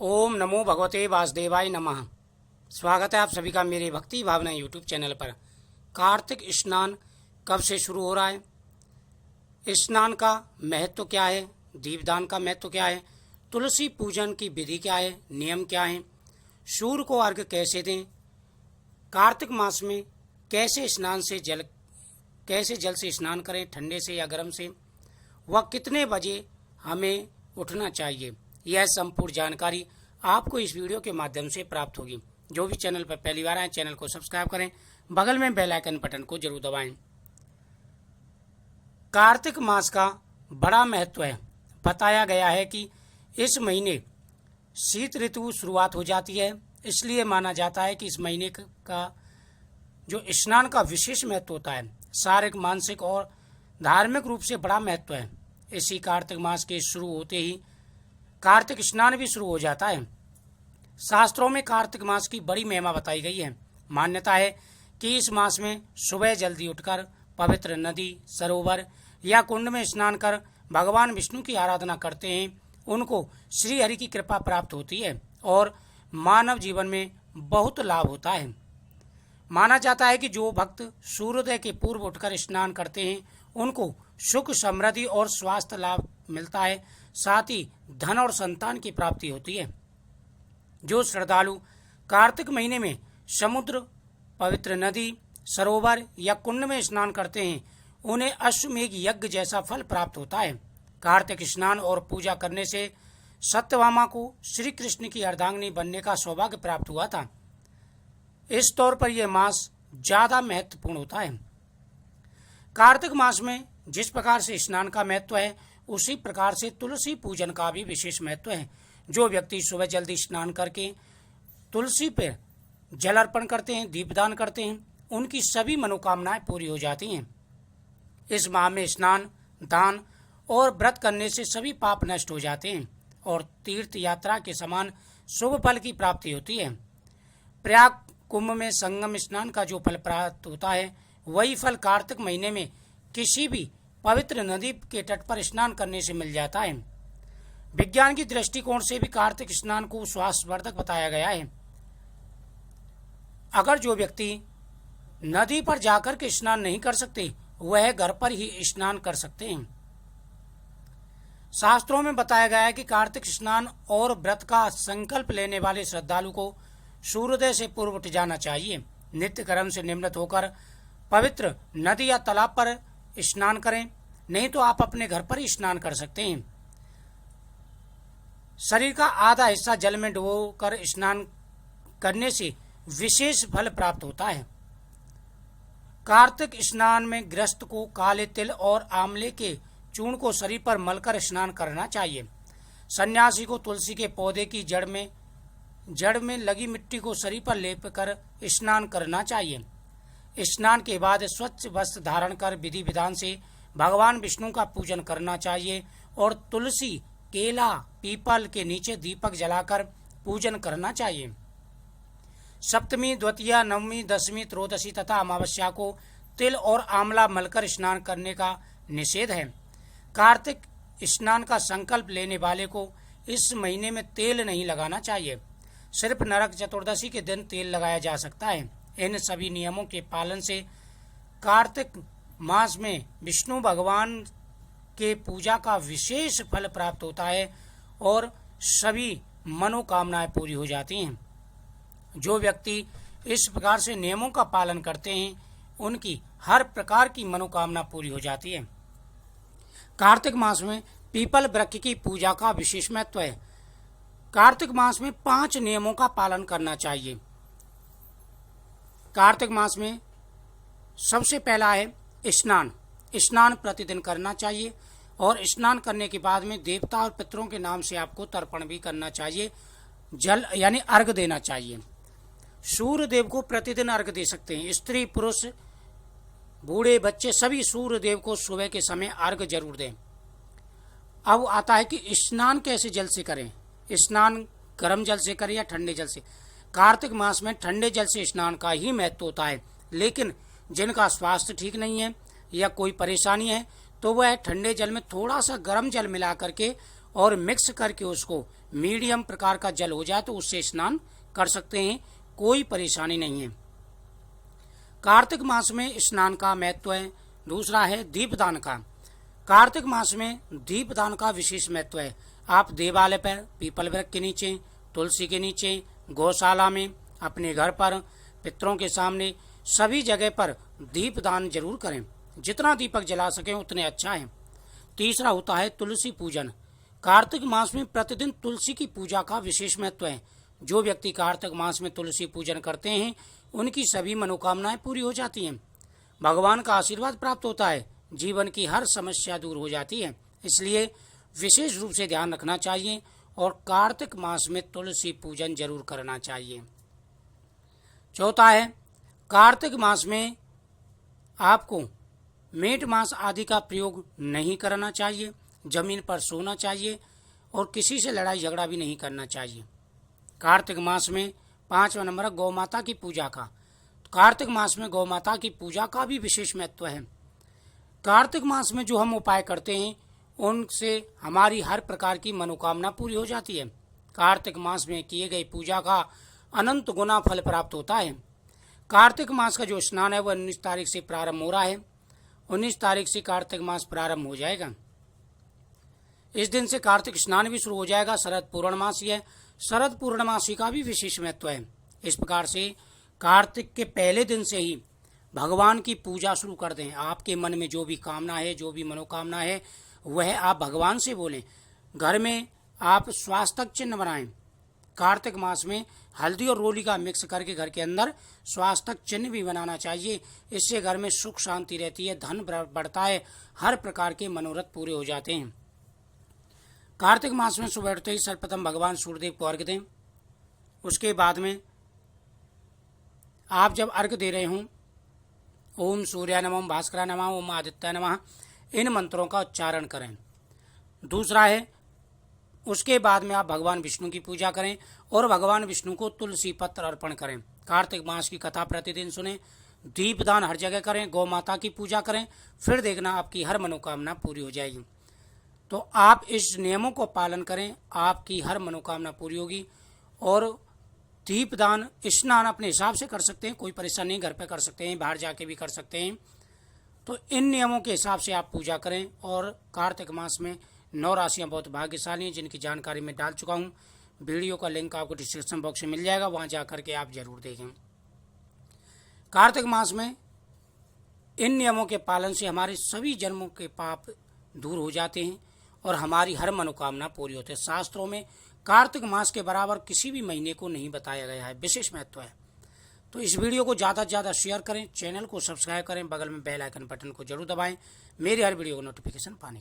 ओम नमो भगवते वासुदेवाय नमः। स्वागत है आप सभी का मेरे भक्ति भावना यूट्यूब चैनल पर। कार्तिक स्नान कब से शुरू हो रहा है, स्नान का महत्व क्या है, दीपदान का महत्व क्या है, तुलसी पूजन की विधि क्या है, नियम क्या है, सूर्य को अर्घ्य कैसे दें, कार्तिक मास में कैसे जल से स्नान करें, ठंडे से या गर्म से, वह कितने बजे हमें उठना चाहिए, यह संपूर्ण जानकारी आपको इस वीडियो के माध्यम से प्राप्त होगी। जो भी चैनल पर पहली बार आए चैनल को सब्सक्राइब करें, बगल में बेल आइकन बटन को जरूर दबाएं। कार्तिक मास का बड़ा महत्व है। बताया गया है कि इस महीने शीत ऋतु शुरुआत हो जाती है, इसलिए माना जाता है कि इस महीने का जो स्नान का विशेष महत्व होता है, शारीरिक, मानसिक और धार्मिक रूप से बड़ा महत्व है। इसी कार्तिक मास के शुरू होते ही कार्तिक स्नान भी शुरू हो जाता है। शास्त्रों में कार्तिक मास की बड़ी महिमा बताई गई है। मान्यता है कि इस मास में सुबह जल्दी उठकर पवित्र नदी, सरोवर या कुंड में स्नान कर भगवान विष्णु की आराधना करते हैं, उनको श्री हरि की कृपा प्राप्त होती है और मानव जीवन में बहुत लाभ होता है। माना जाता है कि जो भक्त सूर्योदय के पूर्व उठकर स्नान करते हैं उनको सुख, समृद्धि और स्वास्थ्य लाभ मिलता है, साथ ही धन और संतान की प्राप्ति होती है। जो श्रद्धालु कार्तिक महीने में समुद्र, पवित्र नदी, सरोवर या कुंड में स्नान करते हैं उन्हें अश्वमेघ यज्ञ जैसा फल प्राप्त होता है। कार्तिक स्नान और पूजा करने से सत्यभामा को श्री कृष्ण की अर्धांगिनी बनने का सौभाग्य प्राप्त हुआ था। इस तौर पर यह मास ज्यादा महत्वपूर्ण होता है। कार्तिक मास में जिस प्रकार से स्नान का महत्व है, उसी प्रकार से तुलसी पूजन का भी विशेष महत्व है। जो व्यक्ति सुबह जल्दी स्नान करके तुलसी पर जल अर्पण करते हैं, दीपदान करते हैं, उनकी सभी मनोकामनाएं पूरी हो जाती हैं। इस माह में स्नान, दान और व्रत करने से सभी पाप नष्ट हो जाते हैं और तीर्थ यात्रा के समान शुभ फल की प्राप्ति होती है। प्रयाग कुंभ में संगम स्नान का जो फल प्राप्त होता है, वही फल कार्तिक महीने में किसी भी पवित्र नदी के तट पर स्नान करने से मिल जाता है। विज्ञान की दृष्टिकोण से भी कार्तिक स्नान को स्वास्थ्यवर्धक बताया गया है। अगर जो व्यक्ति नदी पर जाकर के स्नान नहीं कर सकते, वह घर पर ही स्नान कर सकते हैं। शास्त्रों में बताया गया है कि कार्तिक स्नान और व्रत का संकल्प लेने वाले श्रद्धालु को सूर्योदय से पूर्व उठ जाना चाहिए। नित्य कर्म से निवृत्त होकर पवित्र नदी या तालाब पर स्नान करें, नहीं तो आप अपने घर पर ही स्नान कर सकते हैं। शरीर का आधा हिस्सा जल में डुबोकर स्नान करने से विशेष फल प्राप्त होता है। कार्तिक स्नान में गृहस्थ को काले तिल और आंवले के चूर्ण को शरीर पर मलकर स्नान करना चाहिए। सन्यासी को तुलसी के पौधे की जड़ में लगी मिट्टी को शरीर पर लेप कर स्नान करना चाहिए। स्नान के बाद स्वच्छ वस्त्र धारण कर विधि विधान से भगवान विष्णु का पूजन करना चाहिए और तुलसी, केला, पीपल के नीचे दीपक जलाकर पूजन करना चाहिए। सप्तमी, द्वितीया, नवमी, दशमी, त्रयोदशी तथा अमावस्या को तिल और आंवला मलकर स्नान करने का निषेध है। कार्तिक स्नान का संकल्प लेने वाले को इस महीने में तेल नहीं लगाना चाहिए। सिर्फ नरक चतुर्दशी के दिन तेल लगाया जा सकता है। इन सभी नियमों के पालन से कार्तिक मास में विष्णु भगवान के पूजा का विशेष फल प्राप्त होता है और सभी मनोकामनाएं पूरी हो जाती हैं। जो व्यक्ति इस प्रकार से नियमों का पालन करते हैं, उनकी हर प्रकार की मनोकामना पूरी हो जाती है। कार्तिक मास में पीपल वृक्ष की पूजा का विशेष महत्व है। कार्तिक मास में 5 नियमों का पालन करना चाहिए। कार्तिक मास में सबसे पहला है स्नान। स्नान प्रतिदिन करना चाहिए और स्नान करने के बाद में देवता और पितरों के नाम से आपको तर्पण भी करना चाहिए, जल यानी अर्घ देना चाहिए। सूर्य देव को प्रतिदिन अर्घ दे सकते हैं। स्त्री, पुरुष, बूढ़े, बच्चे सभी सूर्य देव को सुबह के समय अर्घ जरूर दें। अब आता है कि स्नान कैसे जल से करें। स्नान गर्म जल से करें या ठंडे जल से। कार्तिक मास में ठंडे जल से स्नान का ही महत्व होता है, लेकिन जिनका स्वास्थ्य ठीक नहीं है या कोई परेशानी है तो वह ठंडे जल में थोड़ा सा गर्म जल मिला करके और मिक्स करके उसको मीडियम प्रकार का जल हो जाए तो उससे स्नान कर सकते हैं, कोई परेशानी नहीं है। कार्तिक मास में स्नान का महत्व है। दूसरा है दीपदान का। कार्तिक मास में दीपदान का विशेष महत्व है। आप देवालय पर, पीपल वृक्ष के नीचे, तुलसी के नीचे, गौशाला में, अपने घर पर, पितरों के सामने, सभी जगह पर दीपदान जरूर करें। जितना दीपक जला सकें उतने अच्छा है। तीसरा होता है तुलसी पूजन। कार्तिक मास में प्रतिदिन तुलसी की पूजा का विशेष महत्व है। जो व्यक्ति कार्तिक मास में तुलसी पूजन करते हैं उनकी सभी मनोकामनाएं पूरी हो जाती हैं, भगवान का आशीर्वाद प्राप्त होता है, जीवन की हर समस्या दूर हो जाती है। इसलिए विशेष रूप से ध्यान रखना चाहिए और कार्तिक मास में तुलसी पूजन जरूर करना चाहिए। चौथा है कार्तिक मास में आपको मीट मांस आदि का प्रयोग नहीं करना चाहिए, जमीन पर सोना चाहिए और किसी से लड़ाई झगड़ा भी नहीं करना चाहिए। कार्तिक मास में 5वां नंबर है गौ माता की पूजा का। कार्तिक मास में गौ माता की पूजा का भी विशेष महत्व है। कार्तिक मास में जो हम उपाय करते हैं उनसे हमारी हर प्रकार की मनोकामना पूरी हो जाती है। कार्तिक मास में किए गई पूजा का अनंत गुना फल प्राप्त होता है। कार्तिक मास का जो स्नान है वह 19 तारीख से प्रारंभ हो रहा है। 19 तारीख से कार्तिक मास प्रारंभ हो जाएगा। इस दिन से कार्तिक स्नान भी शुरू हो जाएगा। शरद पूर्णमासी है। शरद पूर्णमासी का भी विशेष महत्व है। इस प्रकार से कार्तिक के पहले दिन से ही भगवान की पूजा शुरू कर दें। आपके मन में जो भी कामना है, जो भी मनोकामना है, वह आप भगवान से बोलें। घर में आप स्वास्थ्य चिन्ह बनाएं। कार्तिक मास में हल्दी और रोली का मिक्स करके घर के अंदर स्वास्थ्य चिन्ह भी बनाना चाहिए। इससे घर में सुख शांति रहती है, धन बढ़ता है, हर प्रकार के मनोरथ पूरे हो जाते हैं। कार्तिक मास में सुबह उठते ही सर्वप्रथम भगवान सूर्यदेव को अर्घ्य दें। उसके बाद में आप जब अर्घ्य दे रहे हों, ओम सूर्याय नमः, भास्कराय नमः, ओम आदित्याय नमः, इन मंत्रों का उच्चारण करें। दूसरा है उसके बाद में आप भगवान विष्णु की पूजा करें और भगवान विष्णु को तुलसी पत्र अर्पण करें। कार्तिक मास की कथा प्रतिदिन सुनें, दीपदान हर जगह करें, गौ माता की पूजा करें, फिर देखना आपकी हर मनोकामना पूरी हो जाएगी। तो आप इस नियमों को पालन करें, आपकी हर मनोकामना पूरी होगी। और दीपदान स्नान अपने हिसाब से कर सकते हैं, कोई परेशानी नहीं, घर पे कर सकते हैं, बाहर जाके भी कर सकते हैं। तो इन नियमों के हिसाब से आप पूजा करें। और कार्तिक मास में 9 राशियां बहुत भाग्यशाली हैं, जिनकी जानकारी मैं डाल चुका हूँ। वीडियो का लिंक आपको डिस्क्रिप्शन बॉक्स में मिल जाएगा, वहाँ जा करके आप जरूर देखें। कार्तिक मास में इन नियमों के पालन से हमारे सभी जन्मों के पाप दूर हो जाते हैं और हमारी हर मनोकामना पूरी होती है। शास्त्रों में कार्तिक मास के बराबर किसी भी महीने को नहीं बताया गया है, विशेष महत्व है। तो इस वीडियो को ज़्यादा से ज़्यादा शेयर करें, चैनल को सब्सक्राइब करें, बगल में बेल आइकन बटन को जरूर दबाएं मेरी हर वीडियो को नोटिफिकेशन पाने